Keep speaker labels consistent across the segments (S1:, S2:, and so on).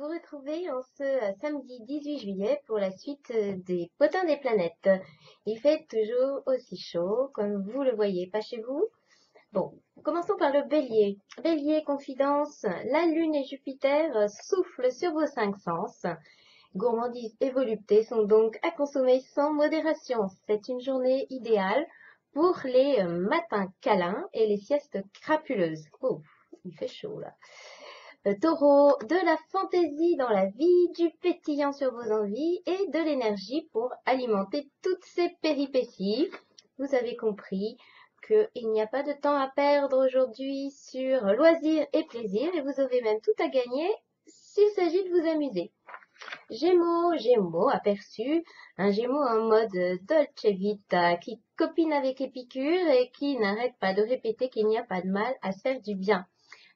S1: vous retrouver en ce samedi 18 juillet pour la suite des potins des planètes. Il fait toujours aussi chaud, comme vous le voyez, pas chez vous? Bon, commençons par le Bélier. Bélier, confidence, la Lune et Jupiter soufflent sur vos cinq sens. Gourmandise et volupté sont donc à consommer sans modération. C'est une journée idéale pour les matins câlins et les siestes crapuleuses. Oh, il fait chaud là. Taureau, de la fantaisie dans la vie, du pétillant sur vos envies et de l'énergie pour alimenter toutes ces péripéties. Vous avez compris qu'il n'y a pas de temps à perdre aujourd'hui sur loisirs et plaisirs et vous avez même tout à gagner s'il s'agit de vous amuser. Gémeaux, aperçu, un Gémeaux en mode Dolce Vita qui copine avec Épicure et qui n'arrête pas de répéter qu'il n'y a pas de mal à se faire du bien.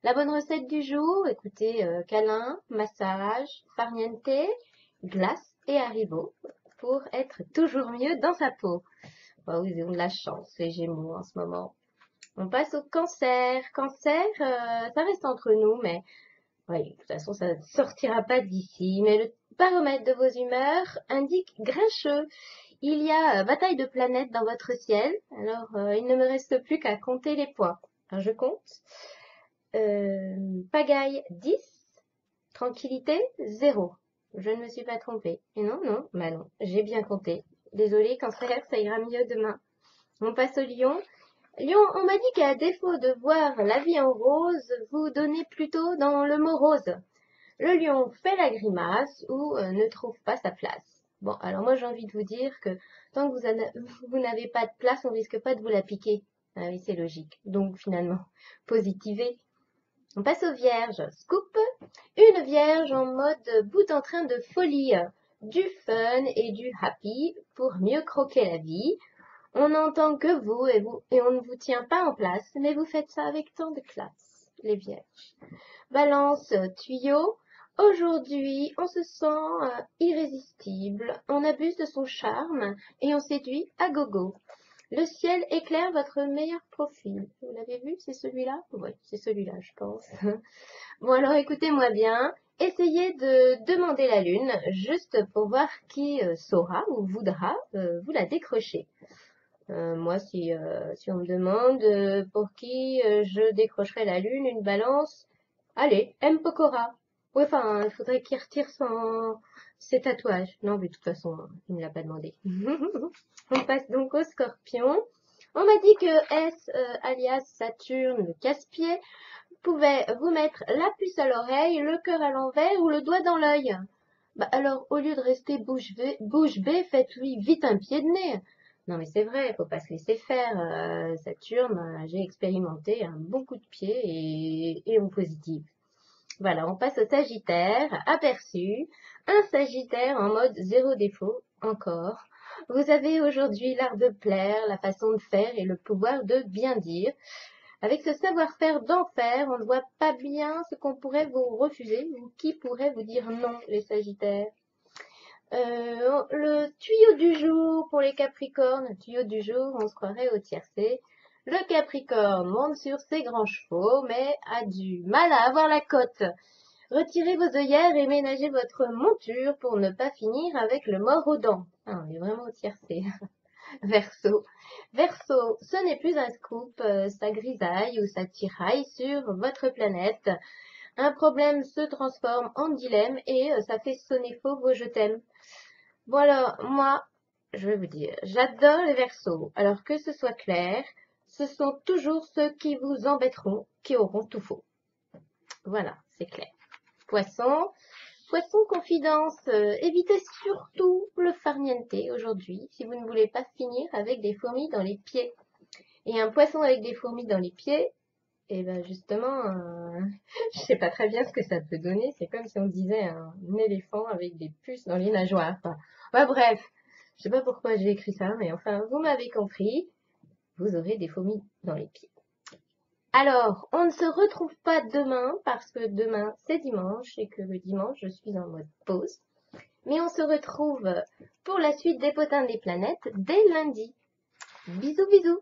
S1: La bonne recette du jour, écoutez, câlin, massage, farniente, glace et haribo pour être toujours mieux dans sa peau. Oh, ils ont de la chance, les Gémeaux, en ce moment. On passe au Cancer. Cancer, ça reste entre nous, mais oui, de toute façon, ça ne sortira pas d'ici. Mais le baromètre de vos humeurs indique grincheux. Il y a bataille de planètes dans votre ciel, alors il ne me reste plus qu'à compter les points. Alors, je compte. Pagaille 10, tranquillité 0. Je ne me suis pas trompée. Et non, bah non, j'ai bien compté. Désolée, Cancer, ça ira mieux demain. On passe au Lion. Lion, on m'a dit qu'à défaut de voir la vie en rose, vous donnez plutôt dans le morose. Le lion fait la grimace ou ne trouve pas sa place. Bon, alors moi j'ai envie de vous dire que tant que vous n'avez pas de place, on risque pas de vous la piquer. Ah oui, c'est logique. Donc finalement, positivez. On passe aux vierges. Scoop, une vierge en mode bout en train de folie, du fun et du happy pour mieux croquer la vie. On n'entend que vous et on ne vous tient pas en place, mais vous faites ça avec tant de classe, les vierges. Balance, tuyau. Aujourd'hui, on se sent irrésistible, on abuse de son charme et on séduit à gogo. Le ciel éclaire votre meilleur profil. Vous l'avez vu, c'est celui-là? Oui, c'est celui-là, je pense. Bon, alors écoutez-moi bien. Essayez de demander la lune, juste pour voir qui saura ou voudra vous la décrocher. Moi, si on me demande pour qui je décrocherai la lune, une balance, allez, M. Pokora. Ouais, enfin, il faudrait qu'il retire ses tatouages. Non, mais de toute façon, il ne me l'a pas demandé. On passe donc au Scorpion. On m'a dit que S, alias Saturne, le casse-pied, pouvait vous mettre la puce à l'oreille, le cœur à l'envers ou le doigt dans l'œil. Bah alors, au lieu de rester bouche bée, faites-lui vite un pied de nez. Non mais c'est vrai, il faut pas se laisser faire. Saturne, j'ai expérimenté un bon coup de pied et on positive. Voilà, on passe au Sagittaire. Aperçu, un Sagittaire en mode zéro défaut, encore. Vous avez aujourd'hui l'art de plaire, la façon de faire et le pouvoir de bien dire. Avec ce savoir-faire d'enfer, on ne voit pas bien ce qu'on pourrait vous refuser ou qui pourrait vous dire non, les Sagittaires. Le tuyau du jour pour les Capricornes, le tuyau du jour, on se croirait au tiercé. Le Capricorne monte sur ses grands chevaux, mais a du mal à avoir la cote. Retirez vos œillères et ménagez votre monture pour ne pas finir avec le mort aux dents. Ah, on est vraiment au tiercé. Verseau. Verseau, ce n'est plus un scoop, ça grisaille ou ça tiraille sur votre planète. Un problème se transforme en dilemme et ça fait sonner faux vos je t'aime. Bon alors, moi, je vais vous dire, j'adore les Verseaux. Alors que ce soit clair, ce sont toujours ceux qui vous embêteront qui auront tout faux. Voilà, c'est clair. Poisson, Poisson confidence, évitez surtout le farniente aujourd'hui si vous ne voulez pas finir avec des fourmis dans les pieds. Et un poisson avec des fourmis dans les pieds, et ben justement, je sais pas très bien ce que ça peut donner. C'est comme si on disait un éléphant avec des puces dans les nageoires. Enfin, bah, bref, je sais pas pourquoi j'ai écrit ça, mais enfin, vous m'avez compris. Vous aurez des fourmis dans les pieds. Alors, on ne se retrouve pas demain parce que demain c'est dimanche et que le dimanche je suis en mode pause. Mais on se retrouve pour la suite des potins des planètes dès lundi. Bisous bisous.